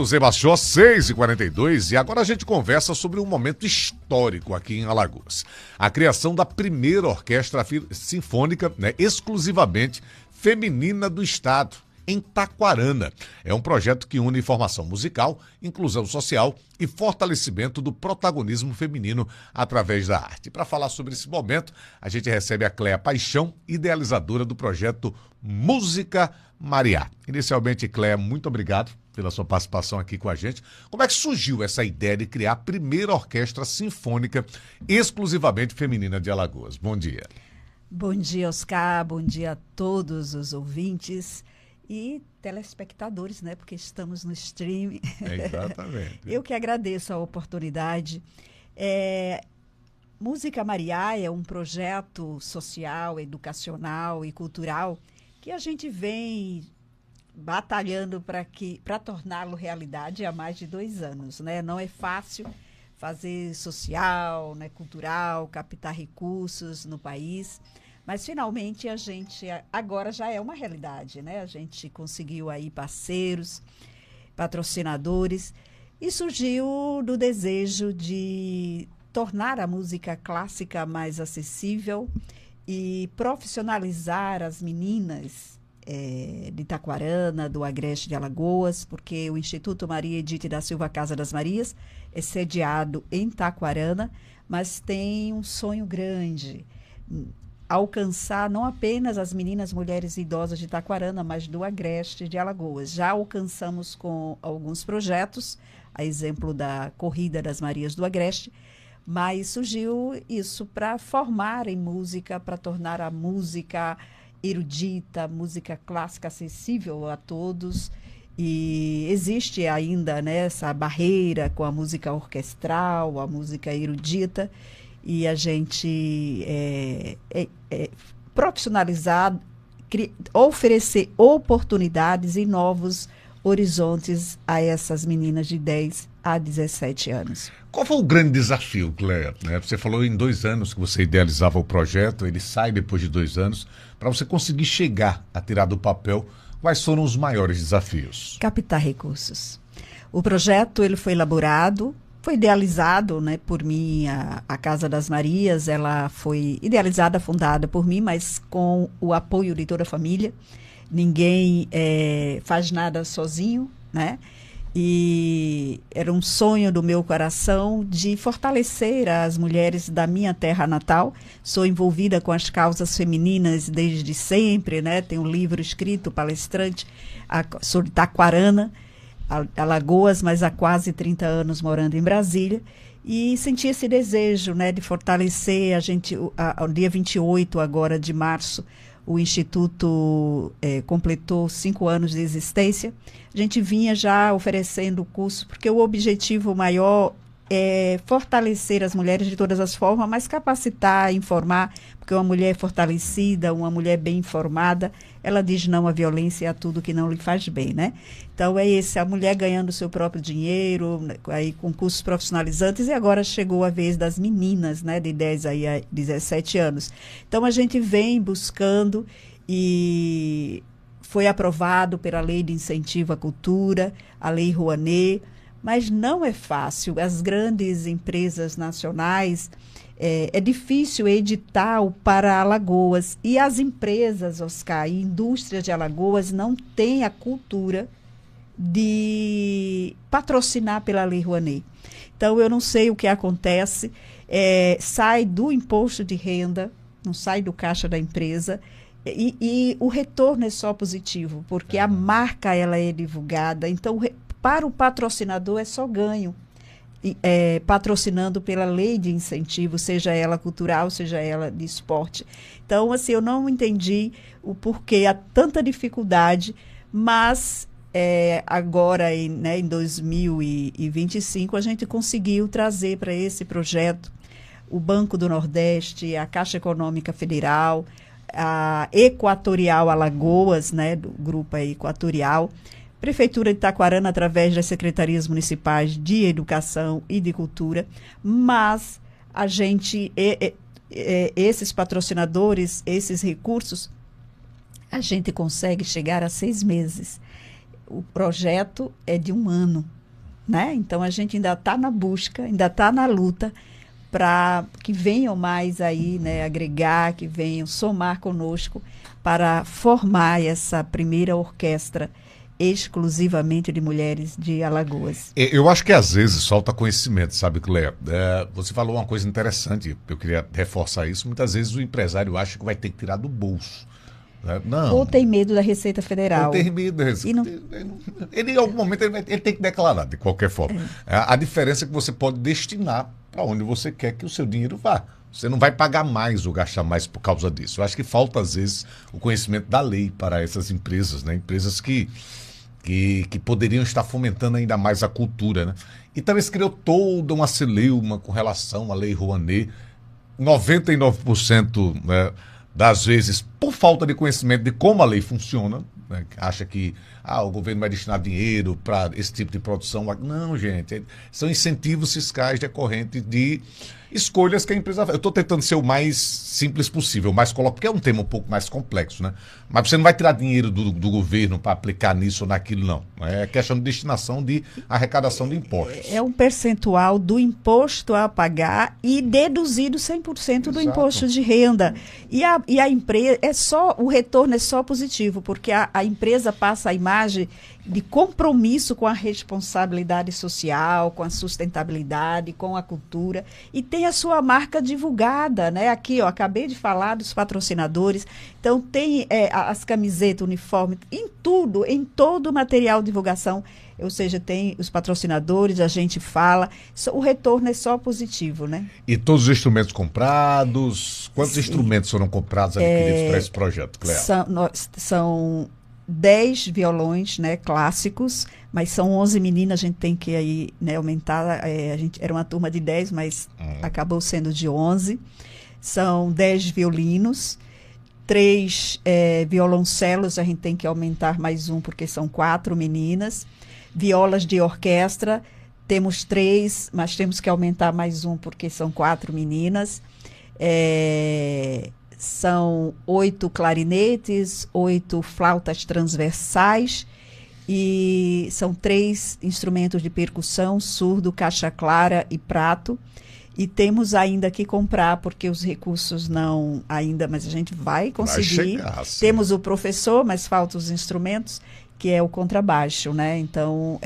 Zebachó 6h42 e agora a gente conversa sobre um momento histórico aqui em Alagoas. A criação da primeira orquestra sinfônica, exclusivamente feminina do estado, em Taquarana. É um projeto que une formação musical, inclusão social e fortalecimento do protagonismo feminino através da arte. Para falar sobre esse momento, a gente recebe a Cléa Paixão, idealizadora do projeto Música Mariá. Inicialmente, Cléa, muito obrigado pela sua participação aqui com a gente. Como é que surgiu essa ideia de criar a primeira orquestra sinfônica exclusivamente feminina de Alagoas? Bom dia. Bom dia, Oscar. Bom dia a todos os ouvintes e telespectadores, Porque estamos no stream. Exatamente. Eu que agradeço a oportunidade. Música Mariá é um projeto social, educacional e cultural que a gente vem batalhando para torná-lo realidade há mais de 2 anos, Não é fácil fazer social, cultural, captar recursos no país, mas finalmente a gente agora já é uma realidade, A gente conseguiu aí parceiros, patrocinadores e surgiu do desejo de tornar a música clássica mais acessível e profissionalizar as meninas de Taquarana, do Agreste de Alagoas, porque o Instituto Maria Edith da Silva Casa das Marias é sediado em Taquarana, mas tem um sonho grande, alcançar não apenas as meninas, mulheres e idosas de Taquarana, mas do Agreste de Alagoas. Já alcançamos com alguns projetos, a exemplo da Corrida das Marias do Agreste, mas surgiu isso para formar em música, para tornar a música erudita, música clássica acessível a todos. E existe ainda essa barreira com a música orquestral, a música erudita, e a gente profissionalizar, oferecer oportunidades e novos horizontes a essas meninas de 10 a 17 anos. Qual foi o grande desafio, Cléa? Você falou em 2 anos que você idealizava o projeto, ele sai depois de 2 anos. Para você conseguir chegar a tirar do papel, quais foram os maiores desafios? Captar recursos. O projeto ele foi elaborado, foi idealizado por mim, a Casa das Marias, ela foi idealizada, fundada por mim, mas com o apoio de toda a família. Ninguém faz nada sozinho, E era um sonho do meu coração de fortalecer as mulheres da minha terra natal. Sou envolvida com as causas femininas desde sempre, Tenho um livro escrito, palestrante, sou de Taquarana, Alagoas, mas há quase 30 anos morando em Brasília. E senti esse desejo, de fortalecer. Ao dia 28 agora de março, o Instituto completou 5 anos de existência. A gente vinha já oferecendo o curso, porque o objetivo maior é fortalecer as mulheres de todas as formas, mas capacitar, informar, porque uma mulher fortalecida, uma mulher bem informada, ela diz não à violência e a tudo que não lhe faz bem, Então é esse, a mulher ganhando o seu próprio dinheiro, aí com cursos profissionalizantes, e agora chegou a vez das meninas, de 10 a 17 anos. Então a gente vem buscando e foi aprovado pela Lei de Incentivo à Cultura, a Lei Rouanet, mas não é fácil. As grandes empresas nacionais, é difícil edital para Alagoas. E as empresas, Oscar, e indústrias de Alagoas não têm a cultura de patrocinar pela Lei Rouanet. Então, eu não sei o que acontece. Sai do imposto de renda, não sai do caixa da empresa, e o retorno é só positivo, porque a marca ela é divulgada. Então, para o patrocinador é só ganho, patrocinando pela lei de incentivo, seja ela cultural, seja ela de esporte. Então, assim, eu não entendi o porquê há tanta dificuldade, mas agora, em 2025, a gente conseguiu trazer para esse projeto o Banco do Nordeste, a Caixa Econômica Federal, a Equatorial Alagoas, do grupo Equatorial, Prefeitura de Taquarana, através das secretarias municipais de Educação e de Cultura, mas a gente, esses patrocinadores, esses recursos, a gente consegue chegar a 6 meses. o projeto é de 1 ano, né? Então a gente ainda está na busca, ainda está na luta para que venham mais aí, né, agregar, que venham somar conosco para formar essa primeira orquestra exclusivamente de mulheres de Alagoas. Eu acho que às vezes falta conhecimento, sabe, Cléia? Você falou uma coisa interessante, eu queria reforçar isso. Muitas vezes o empresário acha que vai ter que tirar do bolso. Não. Ou tem medo da Receita Federal. Ou tem medo da Receita. Ele, em algum momento, ele tem que declarar, de qualquer forma. A diferença é que você pode destinar para onde você quer que o seu dinheiro vá. Você não vai pagar mais ou gastar mais por causa disso. Eu acho que falta, às vezes, o conhecimento da lei para essas empresas, né? Empresas que poderiam estar fomentando ainda mais a cultura, né? E também se criou toda uma celeuma com relação à Lei Rouanet. 99%, né, das vezes, por falta de conhecimento de como a lei funciona, né, acha que o governo vai destinar dinheiro para esse tipo de produção. Não, gente, são incentivos fiscais decorrentes de escolhas que a empresa faz. Eu estou tentando ser o mais simples possível, porque é um tema um pouco mais complexo, né? Mas você não vai tirar dinheiro do governo para aplicar nisso ou naquilo, não. É questão de destinação de arrecadação de impostos. É um percentual do imposto a pagar e deduzido 100% do imposto de renda. E a empresa, o retorno é só positivo, porque a empresa passa a imagem de compromisso com a responsabilidade social, com a sustentabilidade, com a cultura, e tem a sua marca divulgada, né? Aqui, acabei de falar dos patrocinadores, então tem as camisetas, uniformes, em todo o material de divulgação, ou seja, tem os patrocinadores, a gente fala, o retorno é só positivo, né? E todos os instrumentos comprados, quantos instrumentos foram comprados, adquiridos para esse projeto, Cléia? São 10 violões, né, clássicos, mas são 11 meninas, a gente tem que aí, né, aumentar, a gente era uma turma de 10, mas acabou sendo de 11. São 10 violinos, 3 violoncelos, a gente tem que aumentar mais um, porque são 4 meninas. Violas de orquestra, temos 3, mas temos que aumentar mais um, porque são 4 meninas. São 8 clarinetes, 8 flautas transversais e são 3 instrumentos de percussão, surdo, caixa clara e prato. E temos ainda que comprar, porque os recursos não ainda, mas a gente vai conseguir. Vai chegar, sim. Temos o professor, mas faltam os instrumentos, que é o contrabaixo, né? Então,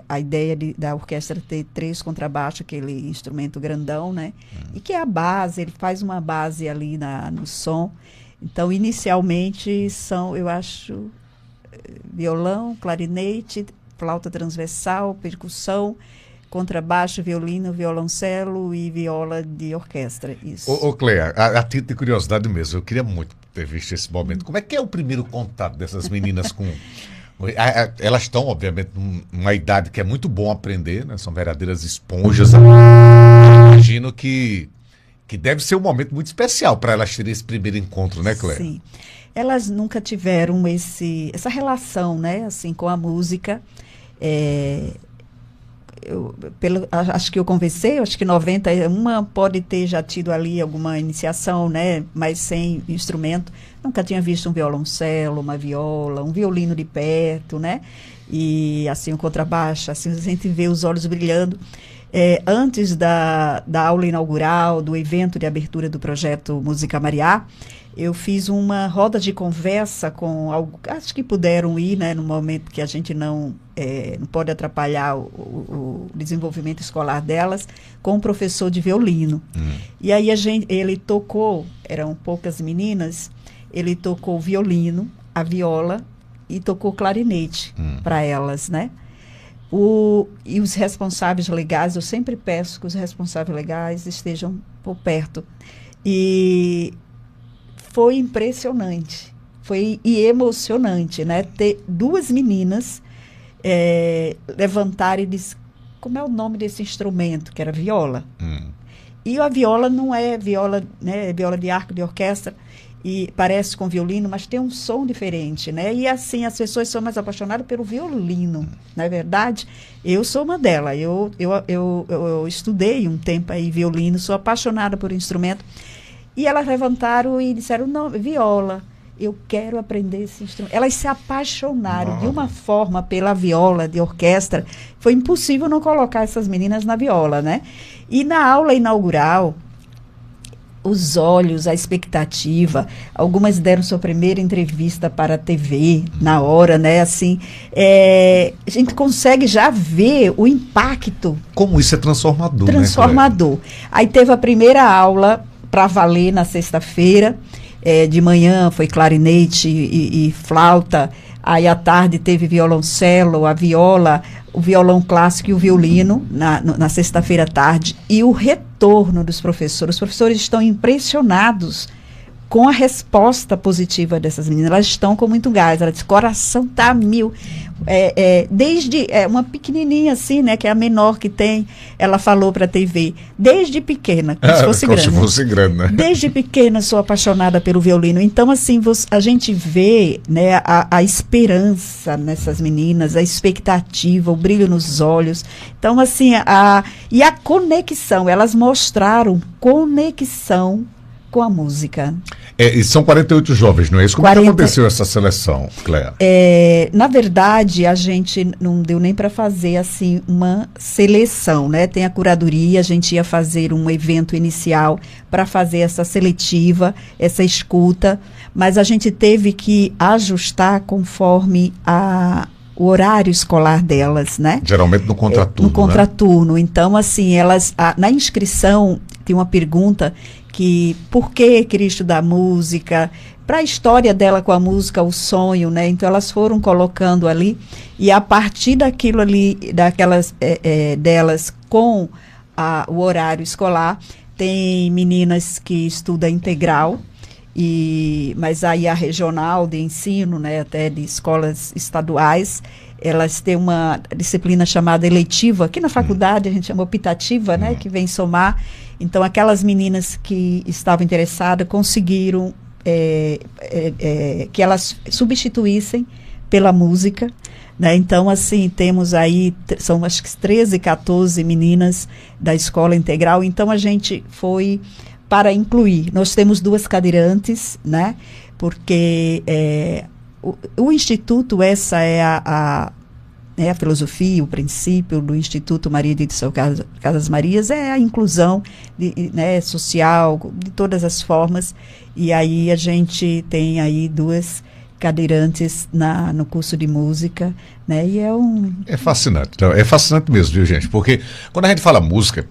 a ideia da orquestra é ter 3 contrabaixos, aquele instrumento grandão, né? E que é a base, ele faz uma base ali no som. Então, inicialmente, são, eu acho, violão, clarinete, flauta transversal, percussão, contrabaixo, violino, violoncelo e viola de orquestra. Isso. Ô Cléia, a título de curiosidade mesmo, eu queria muito ter visto esse momento. Como é que é o primeiro contato dessas meninas com... Elas estão, obviamente, numa idade que é muito bom aprender, né? São verdadeiras esponjas. Imagino que deve ser um momento muito especial para elas terem esse primeiro encontro, né, Cléia? Sim. Elas nunca tiveram essa relação, né, assim, com a música. Acho que eu conversei, acho que 91 pode ter já tido ali alguma iniciação, né, mas sem instrumento. Nunca tinha visto um violoncelo, uma viola, um violino de perto, né? E assim, um contrabaixo, assim, a gente vê os olhos brilhando. Antes da aula inaugural, do evento de abertura do projeto Música Mariá, eu fiz uma roda de conversa com acho que puderam ir, né, no momento que a gente não pode atrapalhar o desenvolvimento escolar delas, com um professor de violino. E aí ele tocou, eram poucas meninas, ele tocou o violino, a viola e tocou clarinete para elas, né? E os responsáveis legais, eu sempre peço que os responsáveis legais estejam por perto. E foi impressionante, e emocionante, né? Ter 2 meninas levantarem e dizer, como é o nome desse instrumento, que era viola. E a viola não é viola, né? É viola de arco de orquestra, e parece com violino, mas tem um som diferente, né? E assim, as pessoas são mais apaixonadas pelo violino, não é verdade? Eu sou uma delas, eu estudei um tempo aí violino, sou apaixonada por instrumento. E elas levantaram e disseram, não, viola. eu quero aprender esse instrumento. Elas se apaixonaram de uma forma pela viola de orquestra. Foi impossível não colocar essas meninas na viola, né? E na aula inaugural, os olhos, a expectativa, algumas deram sua primeira entrevista para a TV na hora, né? Assim, a gente consegue já ver o impacto. Como isso é transformador, transformador. Né, aí teve a primeira aula para valer na sexta-feira, de manhã foi clarinete e flauta, aí à tarde teve violoncelo, a viola, o violão clássico e o violino na sexta-feira à tarde, e o retorno dos professores. Os professores estão impressionados com a resposta positiva dessas meninas. Elas estão com muito gás, elas dizem, coração tá a mil. Desde uma pequenininha assim, né, que é a menor que tem, ela falou para a TV, desde pequena, como se fosse grande. Se fosse grande, né? Desde pequena sou apaixonada pelo violino. Então, assim, a gente vê, né, a esperança nessas meninas, a expectativa, o brilho nos olhos. Então, assim, e a conexão, elas mostraram conexão com a música. E são 48 jovens, não é isso? Como é que aconteceu essa seleção, Cléa? Na verdade, a gente não deu nem para fazer assim uma seleção, né? Tem a curadoria, a gente ia fazer um evento inicial para fazer essa seletiva, essa escuta, mas a gente teve que ajustar conforme o horário escolar delas, né? Geralmente no contraturno. No contraturno. Né? Então, assim, na inscrição tem uma pergunta que por que queria estudar música, para a história dela com a música, o sonho, né? Então elas foram colocando ali, e a partir daquilo ali, delas com o horário escolar, tem meninas que estudam integral, mas aí a regional de ensino, né, até de escolas estaduais, elas têm uma disciplina chamada eletiva, aqui na faculdade a gente chama optativa, né, que vem somar. Então, aquelas meninas que estavam interessadas conseguiram que elas substituíssem pela música, né? Então, assim, temos aí, são acho que 13, 14 meninas da escola integral. Então, a gente foi para incluir. Nós temos 2 cadeirantes, né? Porque o Instituto, essa é a filosofia, o princípio do Instituto Maria de São Casas Marias é a inclusão social, de todas as formas, e aí a gente tem aí 2 cadeirantes no curso de música, né, e É fascinante, é fascinante mesmo, viu, gente, porque quando a gente fala música,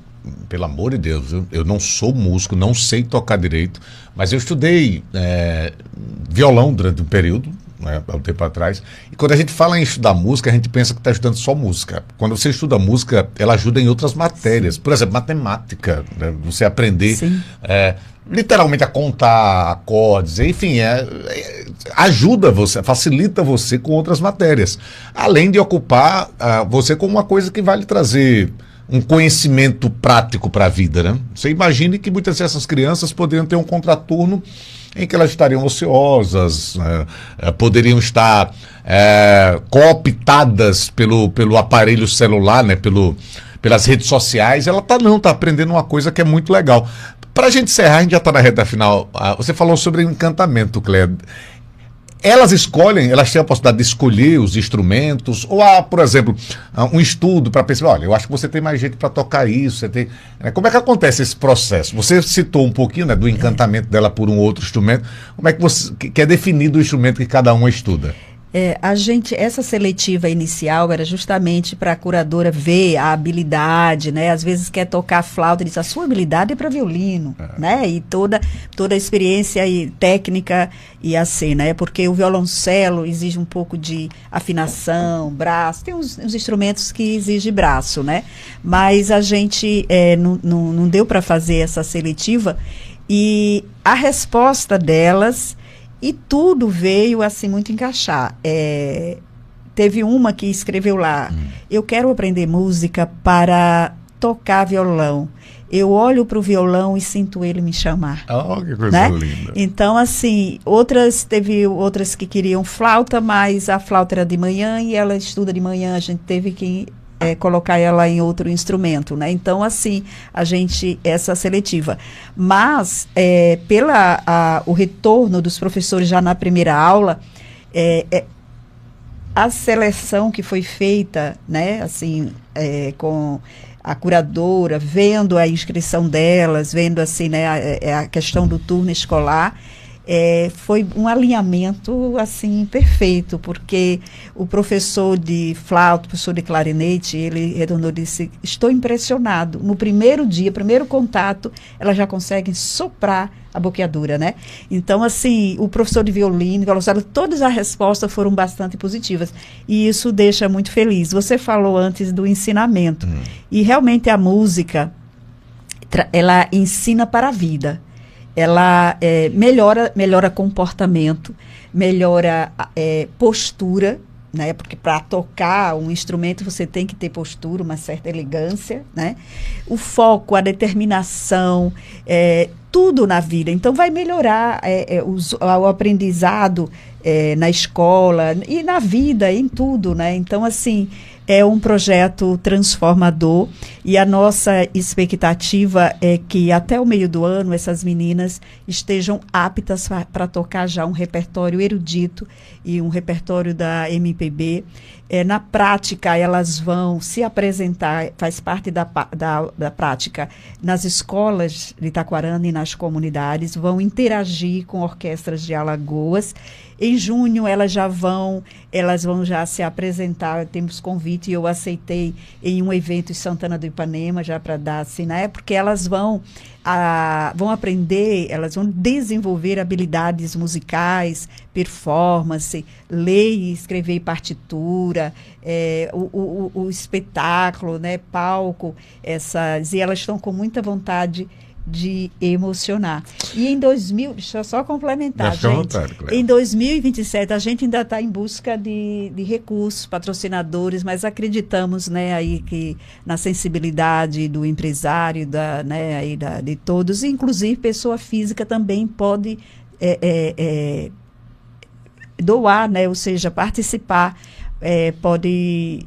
pelo amor de Deus, eu não sou músico, não sei tocar direito, mas eu estudei violão durante um período, há um tempo atrás, e quando a gente fala em estudar música, a gente pensa que está estudando só música. Quando você estuda música, ela ajuda em outras matérias. Sim. Por exemplo, matemática, né? Você aprender literalmente a contar acordes, enfim, ajuda você, facilita você com outras matérias, além de ocupar você com uma coisa que vai lhe trazer um conhecimento prático para a vida, né? Você imagine que muitas dessas crianças poderiam ter um contraturno em que elas estariam ociosas, poderiam estar cooptadas pelo aparelho celular, né, pelas redes sociais. Ela está aprendendo uma coisa que é muito legal. Para a gente encerrar, a gente já está na reta final. Você falou sobre encantamento, Cléa. Elas têm a possibilidade de escolher os instrumentos, ou há, por exemplo, um estudo para pensar, olha, eu acho que você tem mais jeito para tocar isso, como é que acontece esse processo? Você citou um pouquinho, né, do encantamento dela por um outro instrumento, como é que é definido o instrumento que cada uma estuda? Essa seletiva inicial era justamente para a curadora ver a habilidade, né? Às vezes quer tocar flauta e diz, a sua habilidade é para violino, né? E toda a experiência técnica e assim, né? Porque o violoncelo exige um pouco de afinação, braço, tem uns instrumentos que exigem braço, né? Mas a gente não deu para fazer essa seletiva, e a resposta delas... E tudo veio, assim, muito encaixar. Teve uma que escreveu lá, eu quero aprender música para tocar violão. Eu olho para o violão e sinto ele me chamar. Oh, que coisa linda. Então, assim, teve outras que queriam flauta, mas a flauta era de manhã e ela estuda de manhã. A gente teve que colocar ela em outro instrumento, né? Então, assim, essa seletiva. Mas, o retorno dos professores já na primeira aula, a seleção que foi feita, né, assim, com a curadora, vendo a inscrição delas, vendo, assim, né, a questão do turno escolar, foi um alinhamento, assim, perfeito, porque o professor de flauta, o professor de clarinete, ele retornou e disse: estou impressionado. No primeiro dia, primeiro contato, elas já conseguem soprar a boqueadura, né? Então, assim, o professor de violino, todas as respostas foram bastante positivas. E isso deixa muito feliz. Você falou antes do ensinamento. E realmente a música, ela ensina para a vida. Ela melhora comportamento, melhora postura, né? Porque para tocar um instrumento você tem que ter postura, uma certa elegância, né? O foco, a determinação, tudo na vida. Então vai melhorar o aprendizado na escola e na vida, em tudo, né? Então, assim, é um projeto transformador e a nossa expectativa é que até o meio do ano essas meninas estejam aptas para tocar já um repertório erudito e um repertório da MPB. Na prática, elas vão se apresentar, faz parte da prática, nas escolas de Itaquarana e nas comunidades, vão interagir com orquestras de Alagoas. Em junho, elas vão já se apresentar, temos convite, e eu aceitei em um evento em Santana do Ipanema, já para dar assim, né? Porque elas vão aprender, elas vão desenvolver habilidades musicais, performance, ler e escrever partitura, o espetáculo, né, palco, e elas estão com muita vontade de emocionar. E em deixa eu só complementar, gente. Vontade, claro. Em 2027, a gente ainda está em busca de recursos, patrocinadores, mas acreditamos, né, aí que na sensibilidade do empresário, de todos, inclusive pessoa física também pode doar, né, ou seja, participar, pode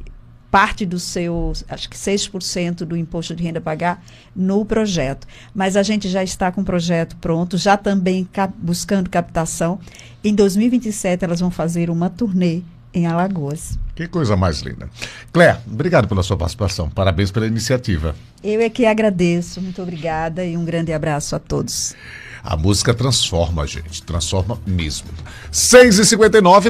parte do seu, acho que 6% do imposto de renda pagar no projeto. Mas a gente já está com o projeto pronto, já também buscando captação. Em 2027, elas vão fazer uma turnê em Alagoas. Que coisa mais linda. Cléa, obrigado pela sua participação. Parabéns pela iniciativa. Eu é que agradeço. Muito obrigada e um grande abraço a todos. A música transforma, gente. Transforma mesmo. 6h59.